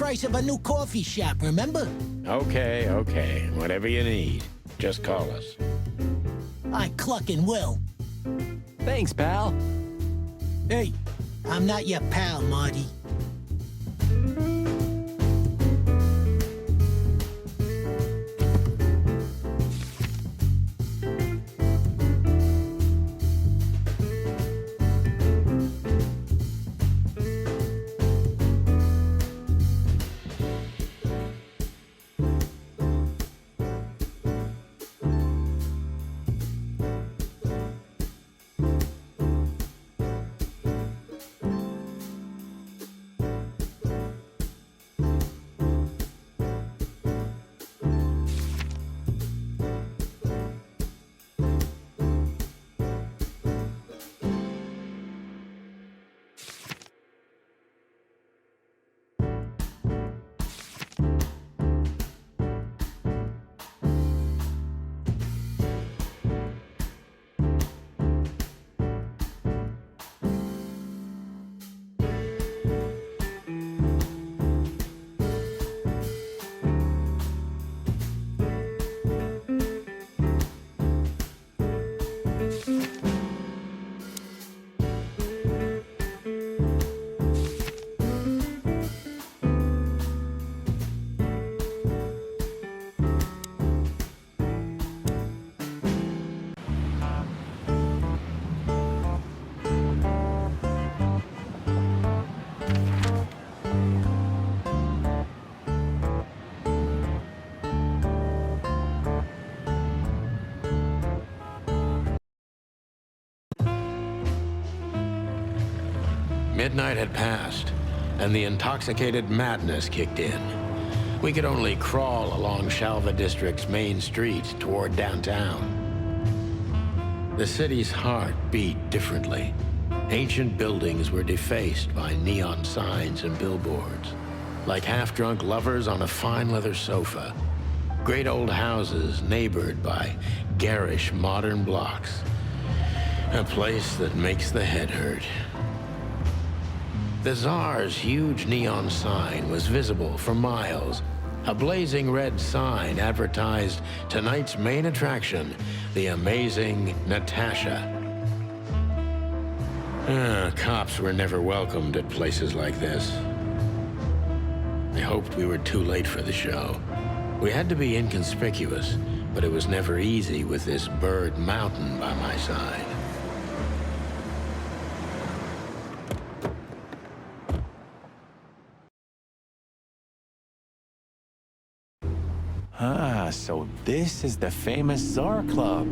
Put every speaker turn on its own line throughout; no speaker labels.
price of a new coffee shop, remember?
Okay, okay. Whatever you need. Just call us.
I clucking will.
Thanks, pal.
Hey, I'm not your pal, Marty.
Midnight had passed, and the intoxicated madness kicked in. We could only crawl along Shalva District's main street toward downtown. The city's heart beat differently. Ancient buildings were defaced by neon signs and billboards, like half-drunk lovers on a fine leather sofa. Great old houses neighbored by garish modern blocks. A place that makes the head hurt. The Tsar's huge neon sign was visible for miles. A blazing red sign advertised tonight's main attraction, the amazing Natasha. Cops were never welcomed at places like this. I hoped we were too late for the show. We had to be inconspicuous, but it was never easy with this bird mountain by my side.
Ah, so this is the famous Tsar Club.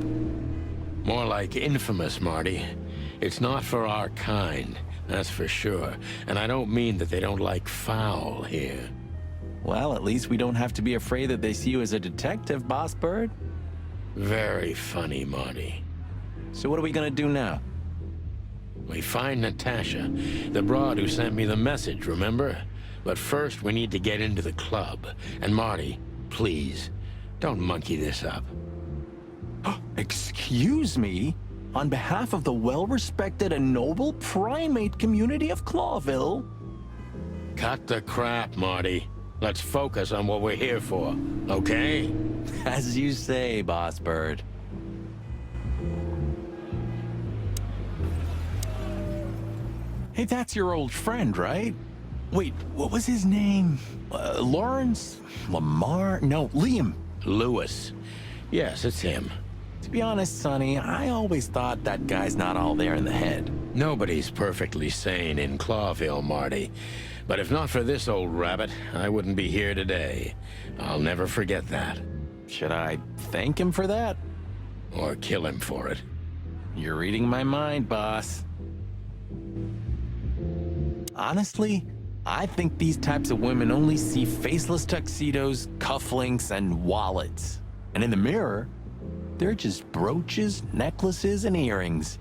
More like infamous, Marty. It's not for our kind, that's for sure. And I don't mean that they don't like foul here.
Well, at least we don't have to be afraid that they see you as a detective, Boss Bird.
Very funny, Marty.
So what are we gonna do now?
We find Natasha, the broad who sent me the message, remember? But first, we need to get into the club. And Marty, please, don't monkey this up.
Excuse me? On behalf of the well-respected and noble primate community of Clawville?
Cut the crap, Marty. Let's focus on what we're here for, okay?
As you say, Boss Bird. Hey, that's your old friend, right? Wait, what was his name? Lawrence? Lamar? No, Liam.
Lewis. Yes, it's him.
To be honest, Sonny, I always thought that guy's not all there in the head.
Nobody's perfectly sane in Clawville, Marty. But if not for this old rabbit, I wouldn't be here today. I'll never forget that.
Should I thank him for that?
Or kill him for it.
You're reading my mind, boss. Honestly, I think these types of women only see faceless tuxedos, cufflinks, and wallets. And in the mirror, they're just brooches, necklaces, and earrings.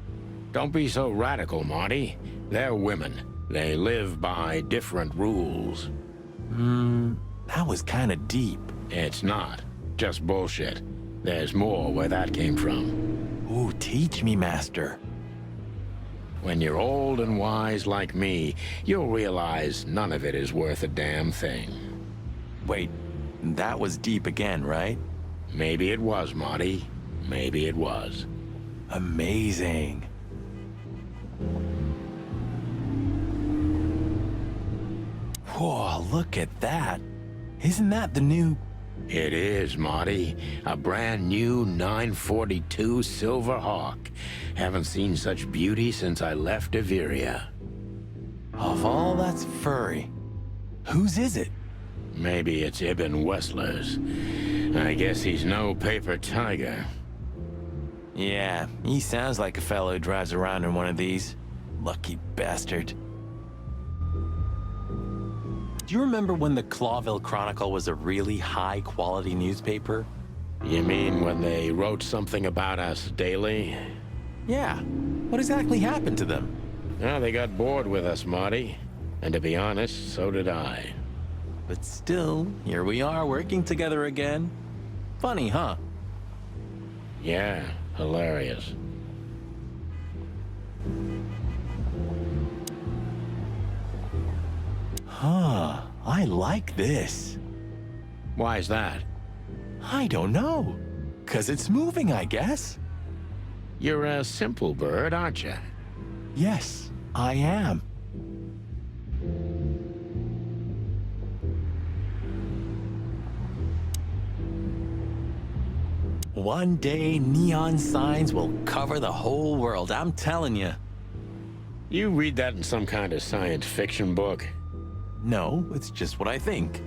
Don't be so radical, Marty. They're women. They live by different rules.
That was kind of deep.
It's not. Just bullshit. There's more where that came from.
Ooh, teach me, Master.
When you're old and wise like me, you'll realize none of it is worth a damn thing.
Wait, that was deep again, right?
Maybe it was, Marty. Maybe it was.
Amazing. Whoa, look at that. Isn't that the new...
It is, Marty. A brand new 942 Silver Hawk. Haven't seen such beauty since I left Iveria.
Of all that's furry, whose is it?
Maybe it's Ibn Wessler's. I guess he's no paper tiger.
Yeah, he sounds like a fellow who drives around in one of these. Lucky bastard. Do you remember when the Clawville Chronicle was a really high-quality newspaper?
You mean when they wrote something about us daily?
Yeah. What exactly happened to them?
Well, they got bored with us, Marty. And to be honest, so did I.
But still, here we are working together again. Funny, huh?
Yeah, hilarious.
Huh, I like this.
Why's that?
I don't know. 'Cause it's moving, I guess.
You're a simple bird, aren't you?
Yes, I am. One day, neon signs will cover the whole world, I'm telling you.
You read that in some kind of science fiction book?
No, it's just what I think.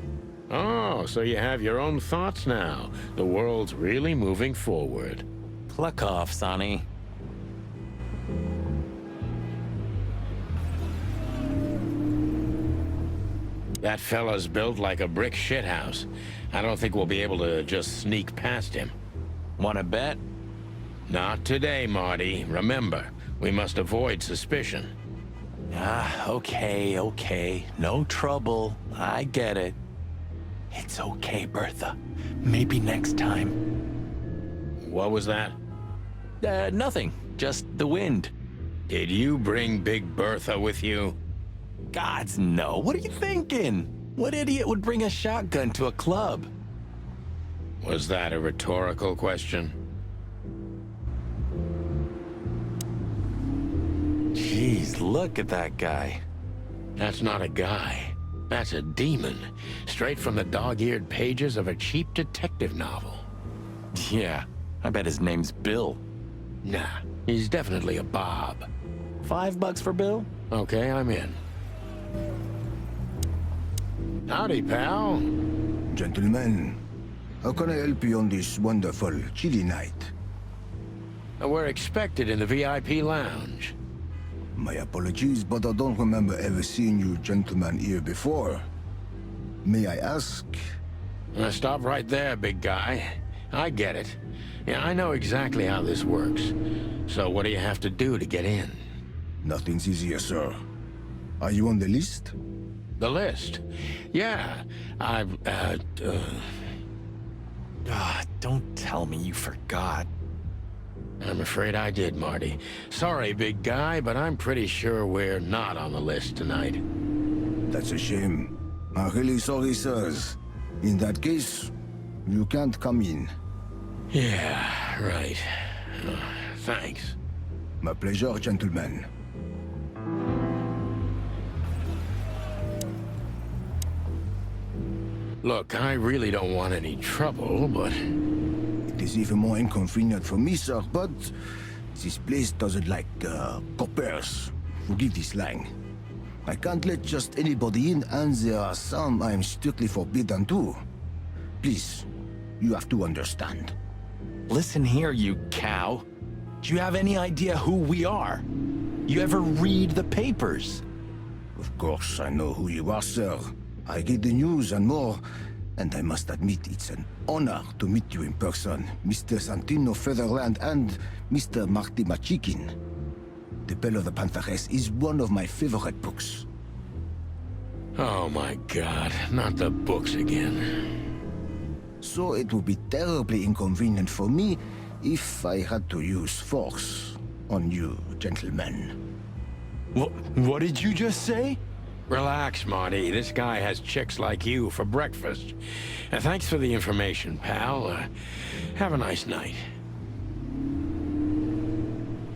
Oh, so you have your own thoughts now. The world's really moving forward.
Cluck off, Sonny.
That fella's built like a brick shithouse. I don't think we'll be able to just sneak past him.
Wanna bet?
Not today, Marty. Remember, we must avoid suspicion.
Okay. No trouble. I get it. It's okay, Bertha. Maybe next time.
What was that?
Nothing. Just the wind.
Did you bring Big Bertha with you?
Gods, no. What are you thinking? What idiot would bring a shotgun to a club?
Was that a rhetorical question?
Jeez, look at that guy.
That's not a guy. That's a demon. Straight from the dog-eared pages of a cheap detective novel.
Yeah, I bet his name's Bill.
Nah, he's definitely a Bob.
$5 for Bill?
Okay, I'm in. Howdy, pal.
Gentlemen, how can I help you on this wonderful, chilly night?
We're expected in the VIP lounge.
My apologies, but I don't remember ever seeing you gentlemen here before. May I ask?
Stop right there, big guy. I get it. Yeah, I know exactly how this works. So what do you have to do to get in?
Nothing's easier, sir. Are you on the list?
The list? Yeah, I've,
Don't tell me you forgot.
I'm afraid I did, Marty. Sorry, big guy, but I'm pretty sure we're not on the list tonight.
That's a shame. I'm really sorry, sirs. In that case, you can't come in.
Yeah, right. Thanks.
My pleasure, gentlemen.
Look, I really don't want any trouble, but...
It is even more inconvenient for me, sir, but this place doesn't like, coppers. Forgive this slang. I can't let just anybody in, and there are some I'm strictly forbidden to. Please, you have to understand.
Listen here, you cow. Do you have any idea who we are? You ever read the papers?
Of course, I know who you are, sir. I get the news and more, and I must admit it's an honor to meet you in person, Mr. Santino Featherland and Mr. Marty Chikin. The Bell of the Pantheress is one of my favorite books.
Oh my God, not the books again.
So it would be terribly inconvenient for me if I had to use force on you, gentlemen.
What did you just say?
Relax, Marty. This guy has chicks like you for breakfast. Thanks for the information, pal. Have a nice night.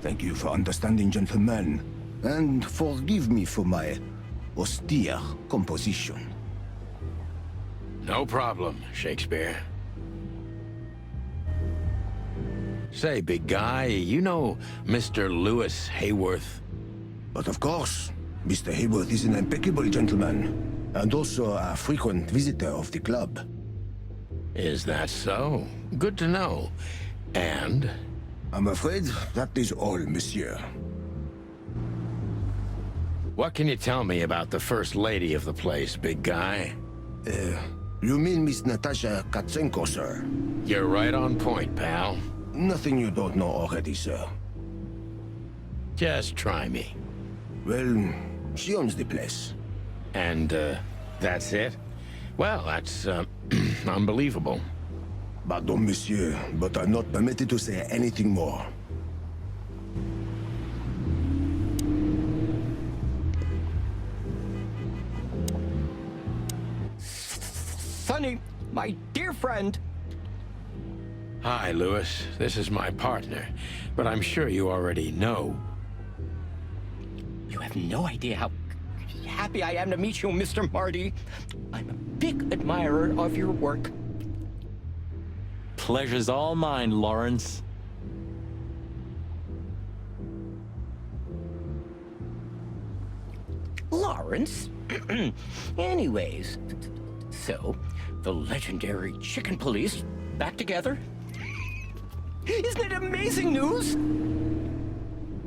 Thank you for understanding, gentlemen. And forgive me for my austere composition.
No problem, Shakespeare. Say, big guy, you know Mr. Lewis Hayworth?
But of course, Mr. Hayworth is an impeccable gentleman, and also a frequent visitor of the club.
Is that so? Good to know. And?
I'm afraid that is all, monsieur.
What can you tell me about the first lady of the place, big guy?
You mean Miss Natasha Katsenko, sir?
You're right on point, pal.
Nothing you don't know already, sir.
Just try me.
Well, she owns the place.
And, that's it? Well, that's, unbelievable.
Pardon, monsieur, but I'm not permitted to say anything more.
Sonny, my dear friend.
Hi, Lewis. This is my partner, but I'm sure you already know.
You have no idea how happy I am to meet you, Mr. Marty. I'm a big admirer of your work.
Pleasure's all mine, Lawrence.
Lawrence? Anyways, so, the legendary Chicken Police back together? Isn't it amazing news?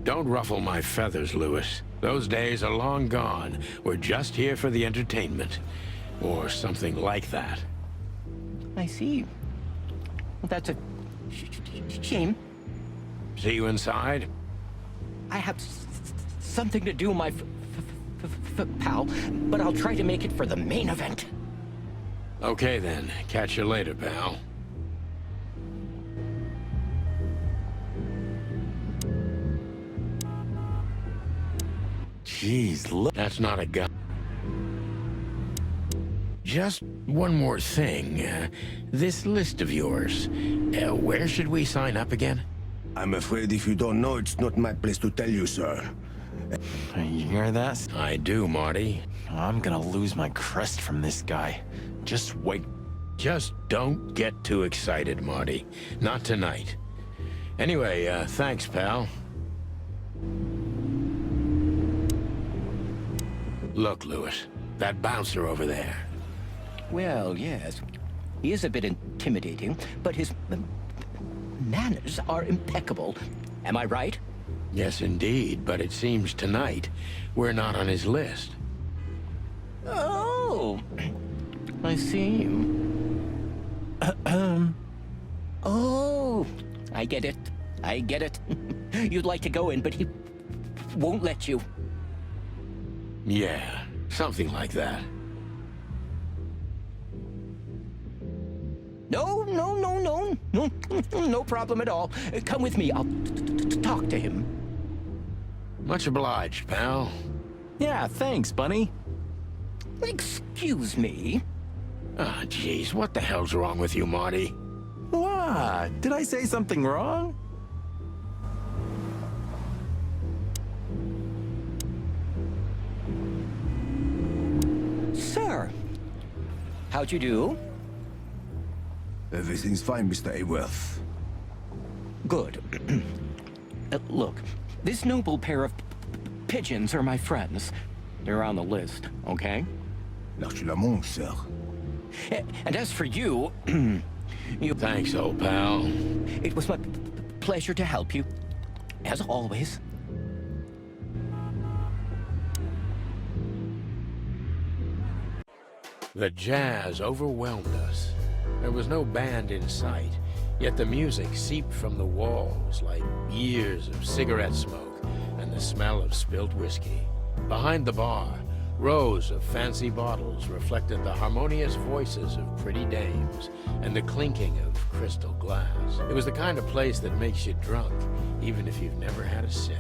Don't ruffle my feathers, Lewis. Those days are long gone. We're just here for the entertainment. Or something like that.
I see. Well, that's a shame.
See you inside?
I have something to do, my pal, but I'll try to make it for the main event.
Okay then. Catch you later, pal.
Jeez, look.
That's not a guy. Just one more thing. This list of yours. Where should we sign up again?
I'm afraid if you don't know, it's not my place to tell you, sir.
You hear that?
I do, Marty.
I'm gonna lose my crest from this guy. Just wait.
Just don't get too excited, Marty. Not tonight. Anyway, thanks, pal. Look, Lewis, that bouncer over there.
Well, yes. He is a bit intimidating, but his manners are impeccable. Am I right?
Yes, indeed, but it seems tonight we're not on his list.
Oh, I see. Oh, I get it. I get it. You'd like to go in, but he won't let you.
Yeah, something like that.
No problem at all. Come with me. I'll talk to him.
Much obliged, pal.
Yeah, thanks, Bunny.
Excuse me.
Ah, jeez, what the hell's wrong with you, Marty?
What? Did I say something wrong?
Sir, how'd you do?
Everything's fine, Mr. Hayworth.
Good. Look, this noble pair of pigeons are my friends. They're on the list, okay?
L'archulamont, sir.
And as for you,
Thanks, old pal.
it was my pleasure to help you, as always.
The jazz overwhelmed us. There was no band in sight, yet the music seeped from the walls like years of cigarette smoke and the smell of spilt whiskey. Behind the bar, rows of fancy bottles reflected the harmonious voices of pretty dames and the clinking of crystal glass. It was the kind of place that makes you drunk, even if you've never had a sip.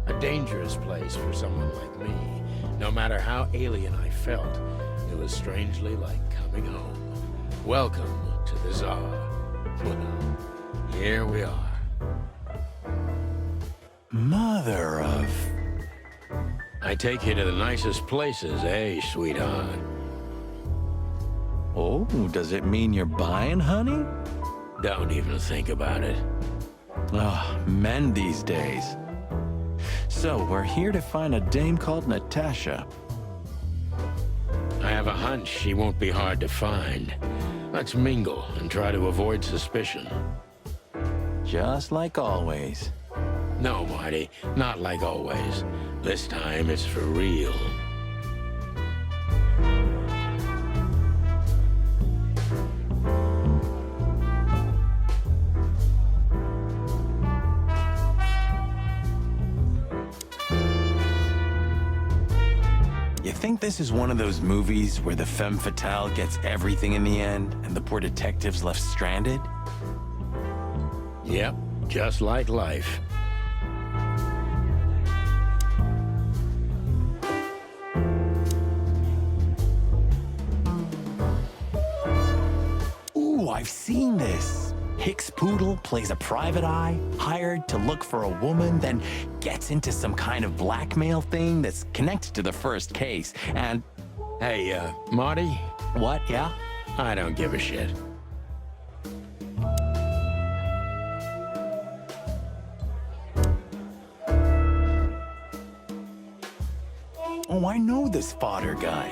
A dangerous place for someone like me. No matter how alien I felt, it was strangely like coming home. Welcome to the Tsar. Well, here we are.
Mother of...
I take you to the nicest places, eh, sweetheart?
Oh, does it mean you're buying, honey?
Don't even think about it.
Ah, men these days. So, we're here to find a dame called Natasha.
I have a hunch she won't be hard to find. Let's mingle and try to avoid suspicion.
Just like always.
No, Marty, not like always. This time it's for real.
You think this is one of those movies where the femme fatale gets everything in the end and the poor detective's left stranded?
Yep, just like life.
Ooh, I've seen this. Hicks Poodle plays a private eye, hired to look for a woman, then gets into some kind of blackmail thing that's connected to the first case, and...
Hey, Marty?
What, yeah?
I don't give a shit.
Oh, I know this fodder guy.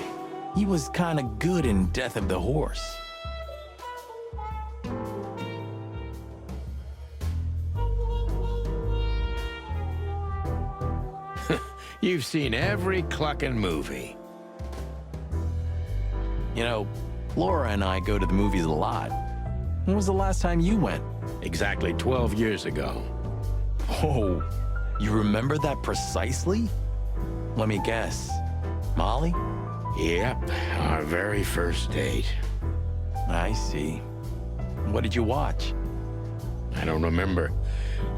He was kinda good in Death of the Horse.
You've seen every clucking movie.
You know, Laura and I go to the movies a lot. When was the last time you went?
Exactly 12 years ago.
Oh, you remember that precisely? Let me guess. Molly?
Yep, our very first date.
I see. What did you watch?
I don't remember.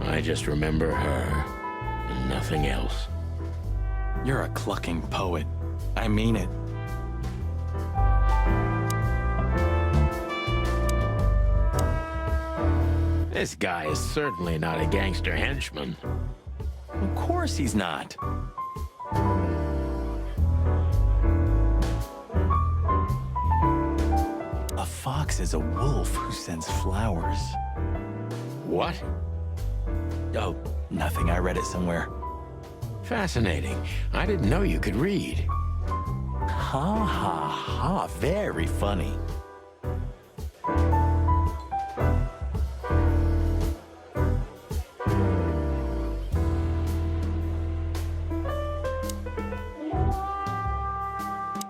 I just remember her and nothing else.
You're a clucking poet. I mean it.
This guy is certainly not a gangster henchman.
Of course he's not. A fox is a wolf who sends flowers.
What?
Oh, nothing. I read it somewhere.
Fascinating. I didn't know you could read.
Ha ha ha. Very funny.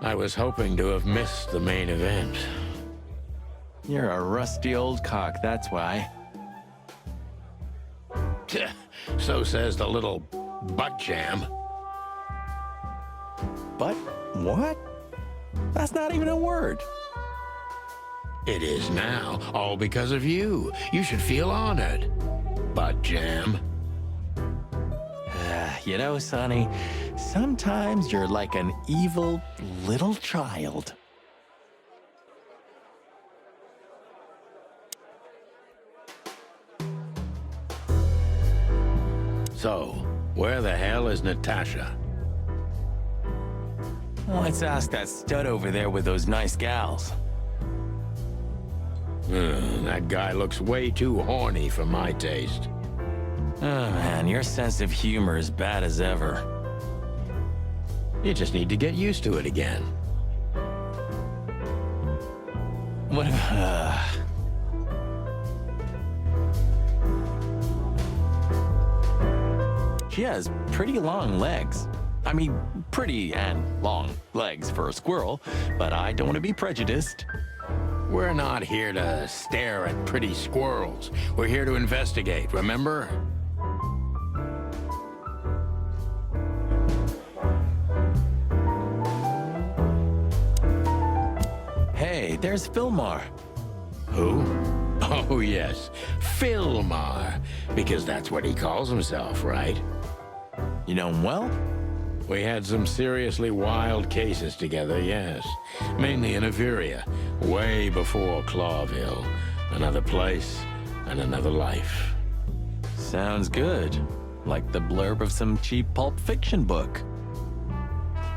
I was hoping to have missed the main event.
You're a rusty old cock, that's why.
So says the little butt jam.
But what? That's not even a word.
It is now, all because of you. You should feel honored. Butt jam.
You know, Sonny, sometimes you're like an evil little child.
So, where the hell is Natasha?
Let's ask that stud over there with those nice gals.
That guy looks way too horny for my taste.
Oh man, your sense of humor is bad as ever.
You just need to get used to it again.
What if, She has pretty long legs. I mean, pretty and long legs for a squirrel, but I don't want to be prejudiced.
We're not here to stare at pretty squirrels. We're here to investigate, remember?
Hey, there's Filmar.
Who? Oh, yes. Filmar. Because that's what he calls himself, right?
You know him well?
We had some seriously wild cases together, yes. Mainly in Averia, way before Clawville. Another place and another life.
Sounds good. Like the blurb of some cheap pulp fiction book.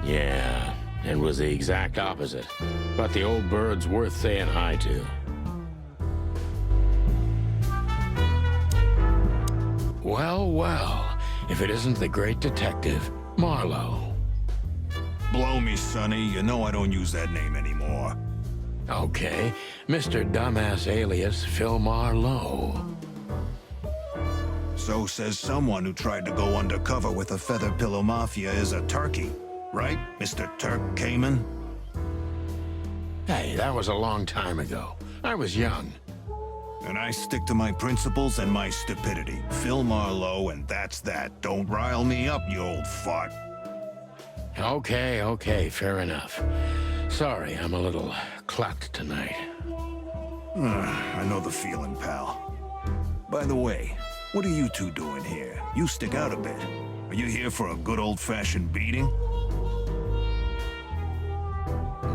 Yeah, it was the exact opposite. But the old bird's worth saying hi to. Well, well, if it isn't the great detective, Marlowe.
Blow me, Sonny. You know I don't use that name anymore.
Okay, Mr. Dumbass alias Phil Marlowe.
So says someone who tried to go undercover with a feather pillow mafia is a turkey. Right, Mr. Turk Cayman?
Hey, that was a long time ago. I was young.
And I stick to my principles and my stupidity. Phil Marlowe, and that's that. Don't rile me up, you old fart.
Okay, fair enough. Sorry, I'm a little clucked tonight.
I know the feeling, pal. By the way, what are you two doing here? You stick out a bit. Are you here for a good old-fashioned beating?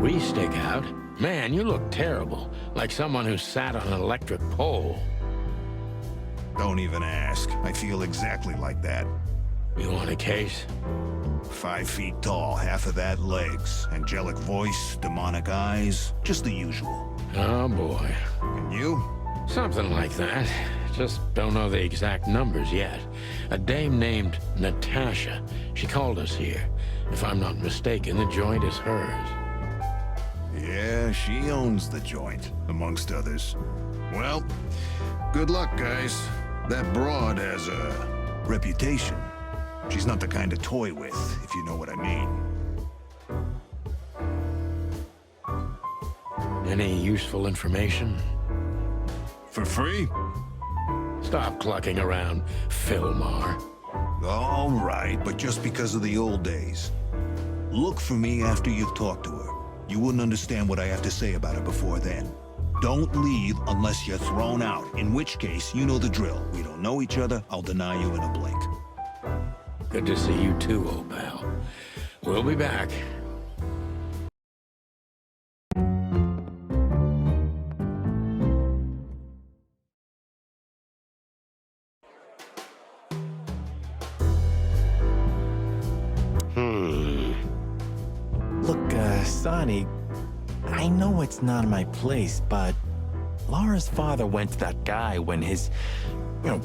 We stick out? Man, you look terrible. Like someone who sat on an electric pole.
Don't even ask. I feel exactly like that.
You want a case?
5 feet tall, half of that legs. Angelic voice, demonic eyes, just the usual.
Oh, boy.
And you?
Something like that. Just don't know the exact numbers yet. A dame named Natasha. She called us here. If I'm not mistaken, the joint is hers.
Yeah, she owns the joint, amongst others. Well, good luck, guys. That broad has a reputation. She's not the kind to toy with, if you know what I mean.
Any useful information?
For free?
Stop clucking around, Philmar.
All right, but just because of the old days. Look for me after you've talked to her. You wouldn't understand what I have to say about her before then. Don't leave unless you're thrown out, in which case, you know the drill. We don't know each other, I'll deny you in a blink.
Good to see you too, old pal. We'll be back.
Look, Sonny, I know it's not my place, but Laura's father went to that guy when his,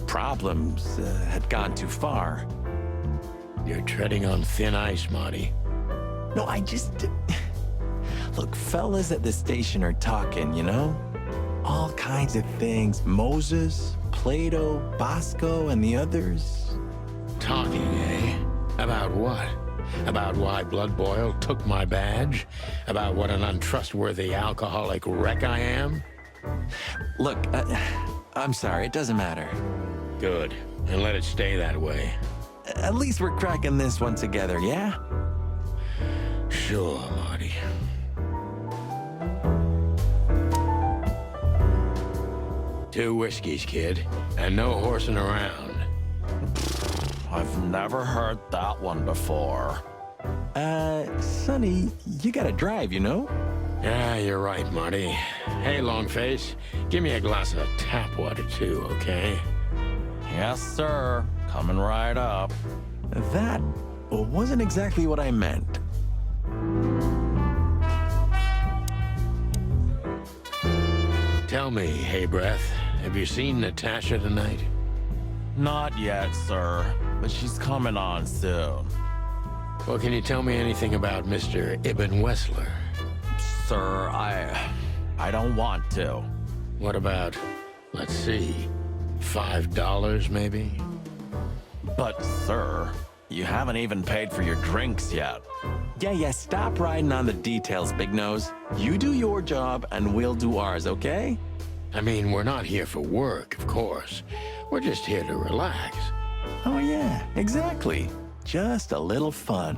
problems had gone too far.
You're treading on thin ice, Marty.
No, Look, fellas at the station are talking, All kinds of things. Moses, Plato, Bosco, and the others.
Talking, eh? About what? About why Blood Boil took my badge? About what an untrustworthy alcoholic wreck I am?
Look, I'm sorry, it doesn't matter.
Good. And let it stay that way.
At least we're cracking this one together, yeah?
Sure, Marty. Two whiskeys, kid. And no horsing around.
I've never heard that one before. Sonny, you gotta drive,
Yeah, you're right, Marty. Hey, Longface, give me a glass of tap water, too, okay?
Yes, sir. Coming right up. That wasn't exactly what I meant.
Tell me, hey, Breath, have you seen Natasha tonight?
Not yet, sir. But she's coming on soon.
Well, can you tell me anything about Mr. Ibn Wessler?
Sir, I don't want to.
What about, let's see, $5 maybe?
But, sir, you haven't even paid for your drinks yet. Yeah, stop riding on the details, Big Nose. You do your job, and we'll do ours, okay?
I mean, we're not here for work, of course. We're just here to relax.
Oh, yeah, exactly. Just a little fun.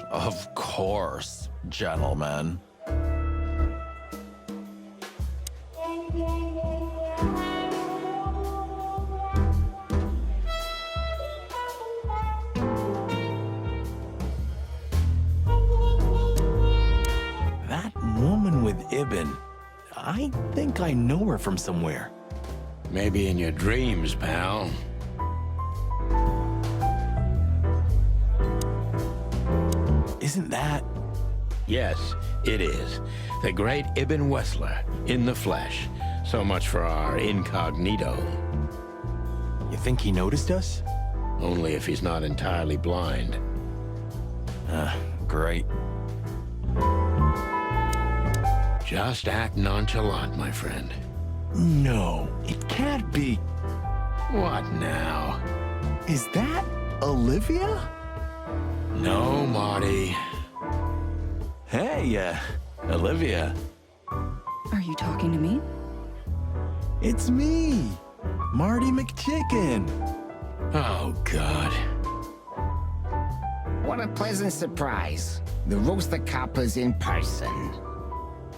Of course, gentlemen. think I know her from somewhere.
Maybe in your dreams, pal.
Isn't that...
Yes, it is. The great Ibn Wessler, in the flesh. So much for our incognito.
You think he noticed us?
Only if he's not entirely blind.
Great.
Just act nonchalant, my friend.
No, it can't be.
What now?
Is that Olivia?
No, Marty.
Hey, Olivia.
Are you talking to me?
It's me, Marty McChicken.
Oh, God.
What a pleasant surprise. The Rooster Copper's in person.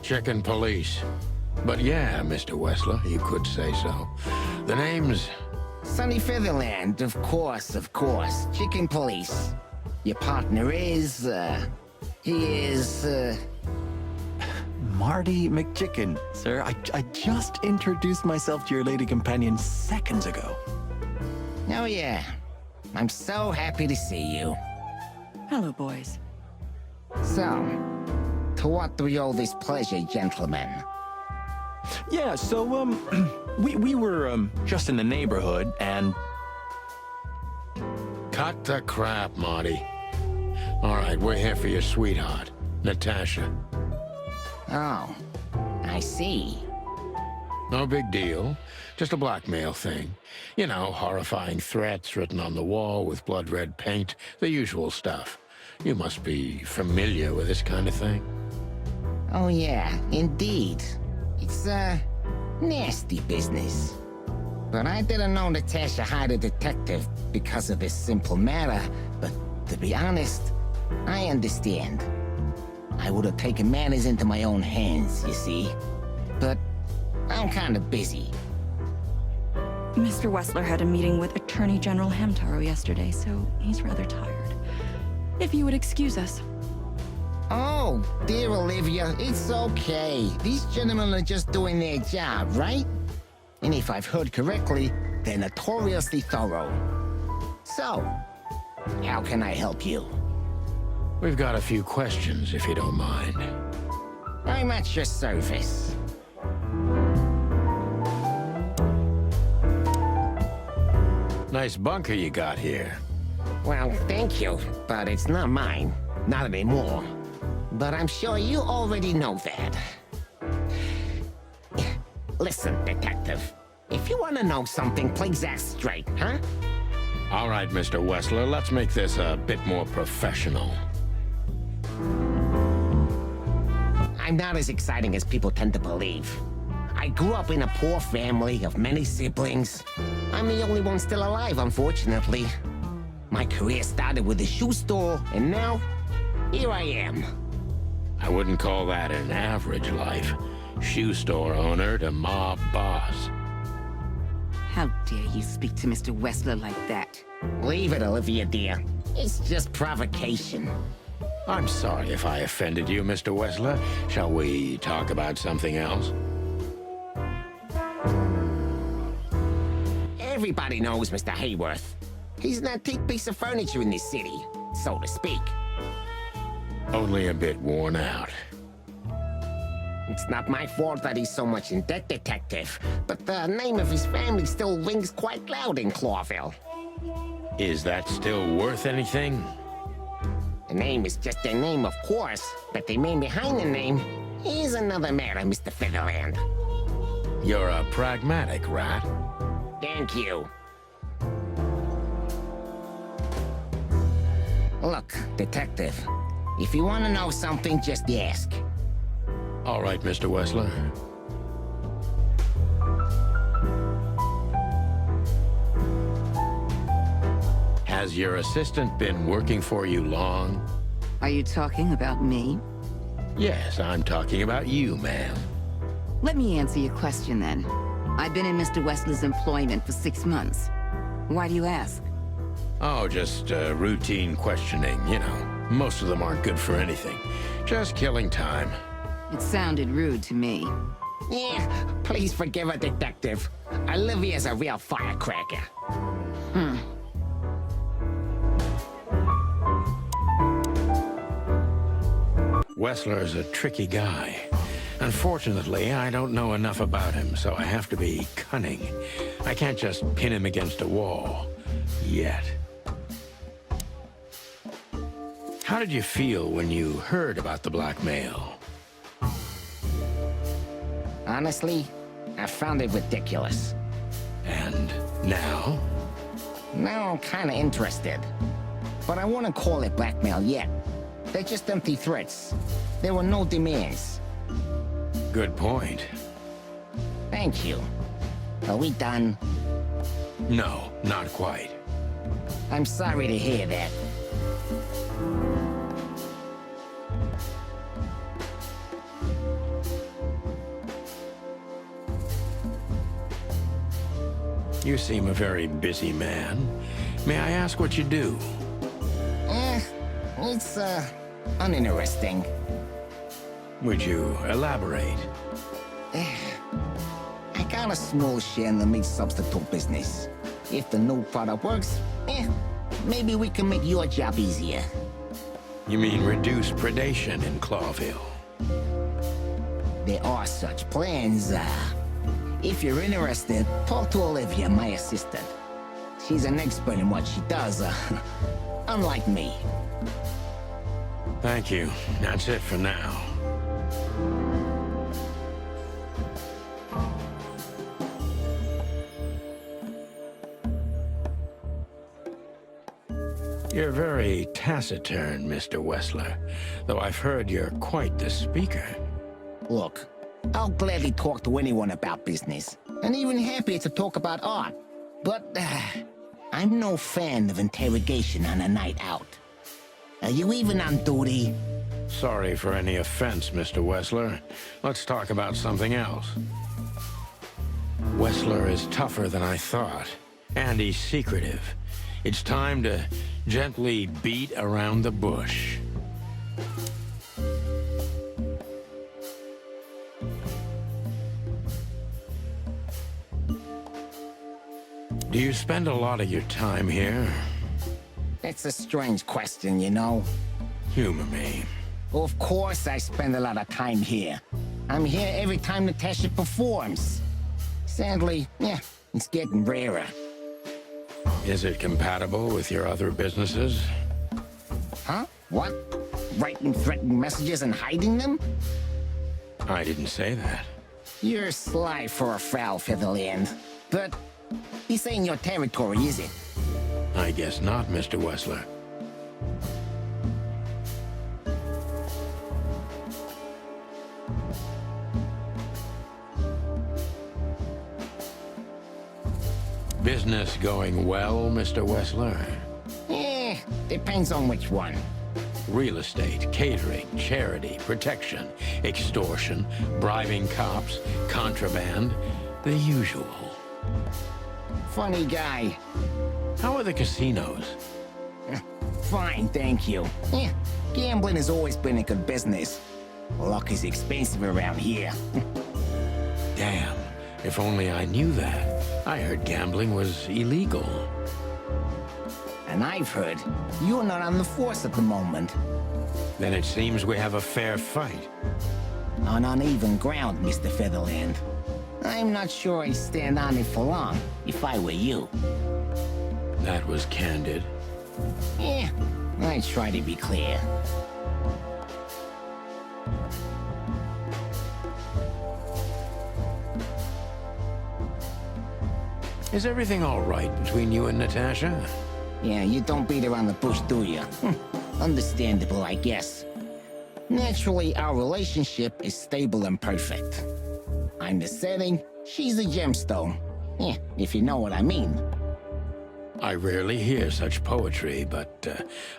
Chicken police. But yeah, Mr. Wessler, you could say so. The name's...
Sunny Featherland, of course, of course. Chicken Police. Your partner is, he is,
Marty McChicken. Sir, I just introduced myself to your lady companion seconds ago.
Oh yeah. I'm so happy to see you.
Hello, boys.
So, to what do we owe this pleasure, gentlemen?
Yeah, so, we were, just in the neighborhood, and...
Cut the crap, Marty. All right, we're here for your sweetheart, Natasha.
Oh, I see.
No big deal. Just a blackmail thing. You know, horrifying threats written on the wall with blood-red paint. The usual stuff. You must be familiar with this kind of thing.
Oh yeah, indeed. It's, nasty business. But I didn't know Natasha hired a detective because of this simple matter. But to be honest, I understand. I would have taken matters into my own hands, you see. But I'm kind of busy.
Mr. Wessler had a meeting with Attorney General Hamtaro yesterday, so he's rather tired. If you would excuse us.
Oh, dear Olivia, it's okay. These gentlemen are just doing their job, right? And if I've heard correctly, they're notoriously thorough. So, how can I help you?
We've got a few questions, if you don't mind.
I'm at your service.
Nice bunker you got here.
Well, thank you, but it's not mine. Not anymore. But I'm sure you already know that. Listen, detective. If you want to know something, please ask straight, huh?
All right, Mr. Wessler, let's make this a bit more professional.
I'm not as exciting as people tend to believe. I grew up in a poor family of many siblings. I'm the only one still alive, unfortunately. My career started with a shoe store, and now, here I am.
I wouldn't call that an average life. Shoe store owner to mob boss.
How dare you speak to Mr. Wessler like that?
Leave it, Olivia, dear. It's just provocation.
I'm sorry if I offended you, Mr. Wessler. Shall we talk about something else?
Everybody knows Mr. Hayworth. He's an antique piece of furniture in this city, so to speak.
Only a bit worn out.
It's not my fault that he's so much in debt, detective, but the name of his family still rings quite loud in Clawville.
Is that still worth anything?
The name is just their name, of course, but the man behind the name is another matter, Mr. Featherland.
You're a pragmatic rat.
Thank you. Look, detective, if you want to know something, just ask.
All right, Mr. Wessler. Has your assistant been working for you long?
Are you talking about me?
Yes, I'm talking about you, ma'am.
Let me answer your question then. I've been in Mr. Wessler's employment for 6 months. Why do you ask?
Oh, just routine questioning, you know. Most of them aren't good for anything. Just killing time.
It sounded rude to me.
Yeah, please forgive her, Detective. Olivia's a real firecracker.
Wessler's a tricky guy. Unfortunately, I don't know enough about him, so I have to be cunning. I can't just pin him against a wall. Yet. How did you feel when you heard about the blackmail?
Honestly, I found it ridiculous.
And now?
Now I'm kinda interested. But I wouldn't call it blackmail yet. They're just empty threats. There were no demands.
Good point.
Thank you. Are we done?
No, not quite.
I'm sorry to hear that.
You seem a very busy man. May I ask what you do?
It's, uninteresting.
Would you elaborate?
I got a small share in the meat substitute business. If the new product works, maybe we can make your job easier.
You mean reduce predation in Clawville?
There are such plans. If you're interested, talk to Olivia, my assistant. She's an expert in what she does, unlike me.
Thank you. That's it for now. You're very taciturn, Mr. Wessler, though I've heard you're quite the speaker.
Look, I'll gladly talk to anyone about business, and even happier to talk about art. But, I'm no fan of interrogation on a night out. Are you even on duty?
Sorry for any offense, Mr. Wessler. Let's talk about something else. Wessler is tougher than I thought, and he's secretive. It's time to gently beat around the bush. Do you spend a lot of your time here?
It's a strange question, you know.
Humor me.
Of course I spend a lot of time here. I'm here every time Natasha performs. Sadly, it's getting rarer.
Is it compatible with your other businesses?
Huh? What? Writing threatening messages and hiding them?
I didn't say that.
You're sly for a foul, Featherland. But this ain't your territory, is it?
I guess not, Mr. Wessler. Business going well, Mr. Wessler?
Depends on which one.
Real estate, catering, charity, protection, extortion, bribing cops, contraband, the usual.
Funny guy.
How are the casinos?
Fine, thank you. Gambling has always been a good business. Luck is expensive around here.
Damn, if only I knew that. I heard gambling was illegal.
And I've heard you're not on the force at the moment.
Then it seems we have a fair fight.
On uneven ground, Mr. Featherland. I'm not sure I'd stand on it for long, if I were you.
That was candid.
I try to be clear.
Is everything all right between you and Natasha?
Yeah, you don't beat around the bush, do you? Understandable, I guess. Naturally, our relationship is stable and perfect. I'm the setting, she's the gemstone. If you know what I mean.
I rarely hear such poetry, but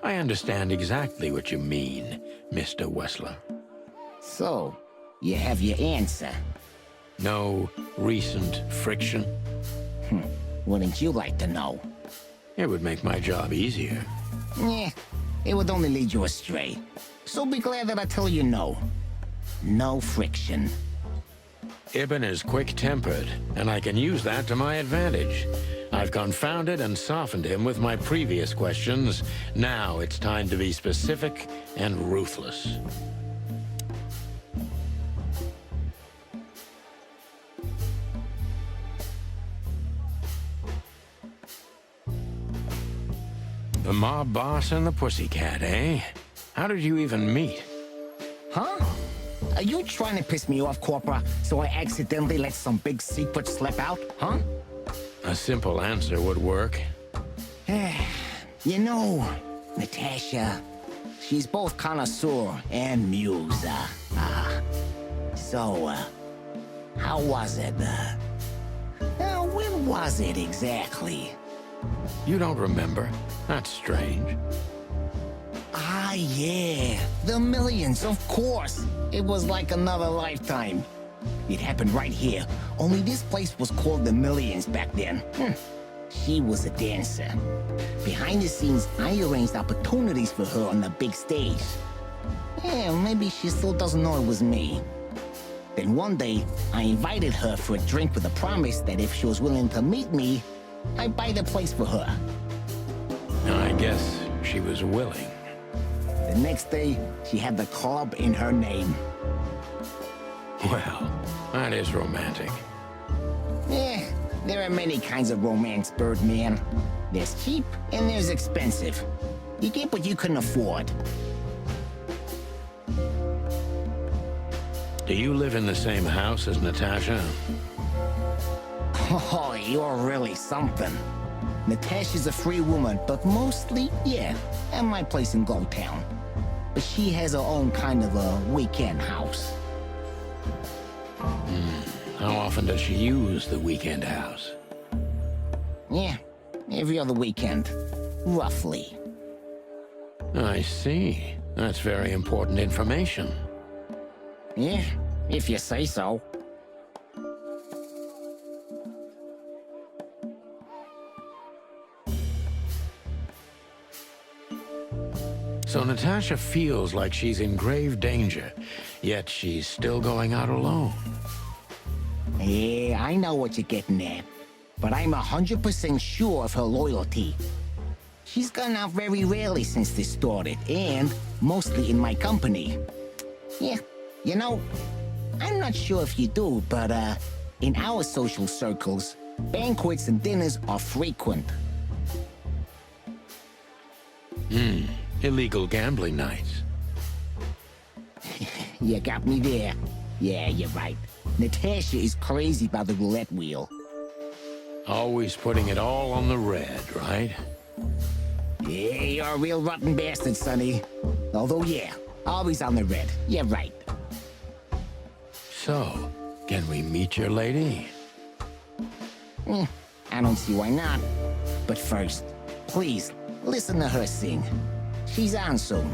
I understand exactly what you mean, Mr. Wessler.
So, you have your answer.
No recent friction?
Wouldn't you like to know?
It would make my job easier.
It would only lead you astray. So be glad that I tell you no. No friction.
Ibn is quick-tempered, and I can use that to my advantage. I've confounded and softened him with my previous questions. Now it's time to be specific and ruthless. The mob boss and the pussycat, eh? How did you even meet?
Huh? Are you trying to piss me off, Corpora, so I accidentally let some big secret slip out, huh?
A simple answer would work.
You know, Natasha, she's both connoisseur and muse. So, how was it? When was it exactly?
You don't remember? That's strange.
Ah, yeah. The millions, of course. It was like another lifetime. It happened right here. Only this place was called the Millions back then. She was a dancer. Behind the scenes, I arranged opportunities for her on the big stage. Yeah, maybe she still doesn't know it was me. Then one day, I invited her for a drink with a promise that if she was willing to meet me, I'd buy the place for her.
I guess she was willing.
The next day, she had the club in her name.
Well, that is romantic.
Yeah, there are many kinds of romance, Birdman. There's cheap and there's expensive. You get what you can afford.
Do you live in the same house as Natasha?
Oh, you're really something. Natasha's a free woman, but mostly, yeah, at my place in Glowtown. But she has her own kind of a weekend house.
How often does she use the weekend house?
Yeah, every other weekend, roughly.
I see. That's very important information.
Yeah, if you say so.
So Natasha feels like she's in grave danger, yet she's still going out alone.
Yeah, I know what you're getting at. But I'm 100% sure of her loyalty. She's gone out very rarely since this started, and mostly in my company. Yeah, you know, I'm not sure if you do, but in our social circles, banquets and dinners are frequent.
Illegal gambling nights.
You got me there. Yeah, you're right. Natasha is crazy about the roulette wheel.
Always putting it all on the red, right?
Yeah, you're a real rotten bastard, Sonny. Although, yeah, always on the red. Yeah, right.
So, can we meet your lady?
I don't see why not. But first, please, listen to her sing. She's on soon.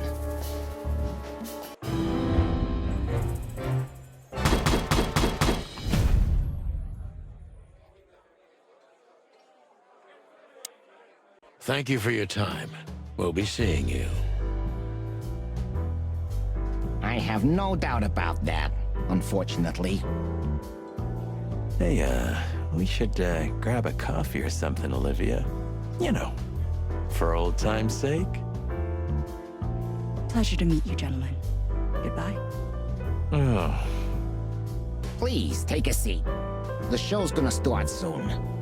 Thank you for your time. We'll be seeing you.
I have no doubt about that, unfortunately.
Hey, we should grab a coffee or something, Olivia. You know, for old time's sake.
Pleasure to meet you, gentlemen. Goodbye.
Oh.
Please, take a seat. The show's gonna start soon.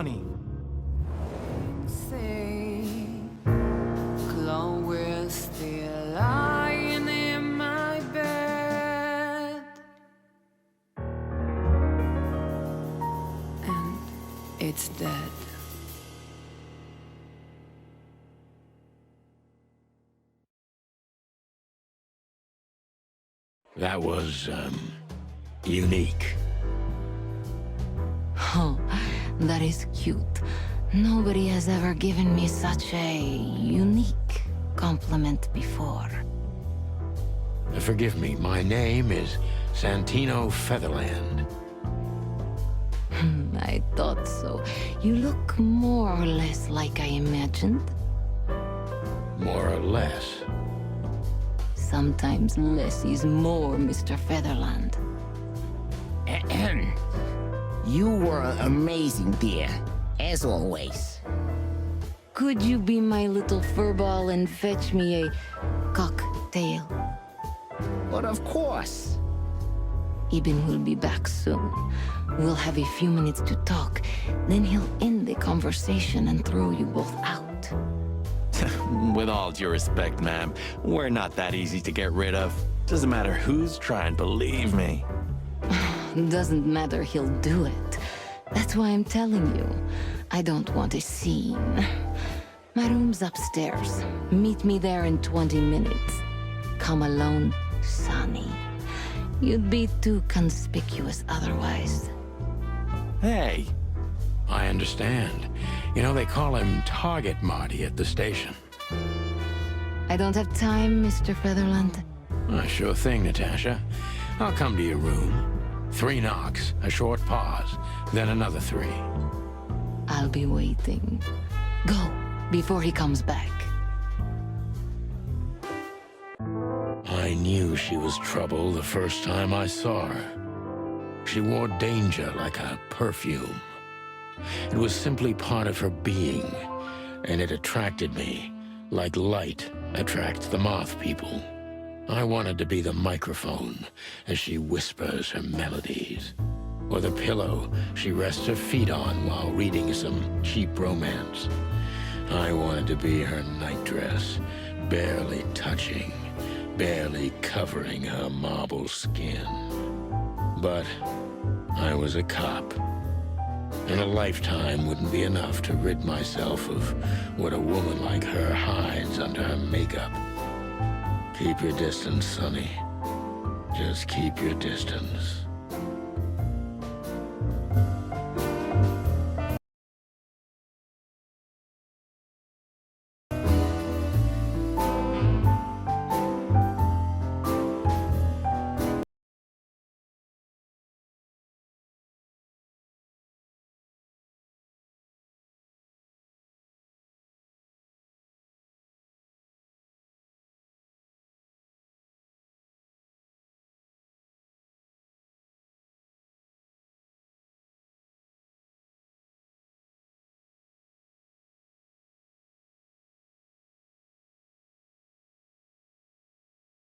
funny.
Say, Chloe's still lying in my bed, and it's dead.
That was, unique.
Oh, that is cute. Nobody has ever given me such a unique compliment before.
Forgive me, my name is Santino Featherland.
I thought so. You look more or less like I imagined.
More or less.
Sometimes less is more, Mr. Featherland.
Ahem. You were amazing, dear. As always.
Could you be my little furball and fetch me a cocktail?
But of course.
Ibn will be back soon. We'll have a few minutes to talk. Then he'll end the conversation and throw you both out.
With all due respect, ma'am, we're not that easy to get rid of. Doesn't matter who's trying, believe me.
Doesn't matter, he'll do it. That's why I'm telling you. I don't want a scene. My room's upstairs. Meet me there in 20 minutes. Come alone, Sonny. You'd be too conspicuous otherwise.
Hey,
I understand. You know, they call him Target Marty at the station.
I don't have time, Mr. Featherland.
Sure thing, Natasha. I'll come to your room. 3 knocks, a short pause, then another 3.
I'll be waiting. Go, before he comes back.
I knew she was trouble the first time I saw her. She wore danger like a perfume. It was simply part of her being, and it attracted me, like light attracts the moth people. I wanted to be the microphone as she whispers her melodies, or the pillow she rests her feet on while reading some cheap romance. I wanted to be her nightdress, barely touching, barely covering her marble skin. But I was a cop, and a lifetime wouldn't be enough to rid myself of what a woman like her hides under her makeup. Keep your distance, Sonny. Just keep your distance.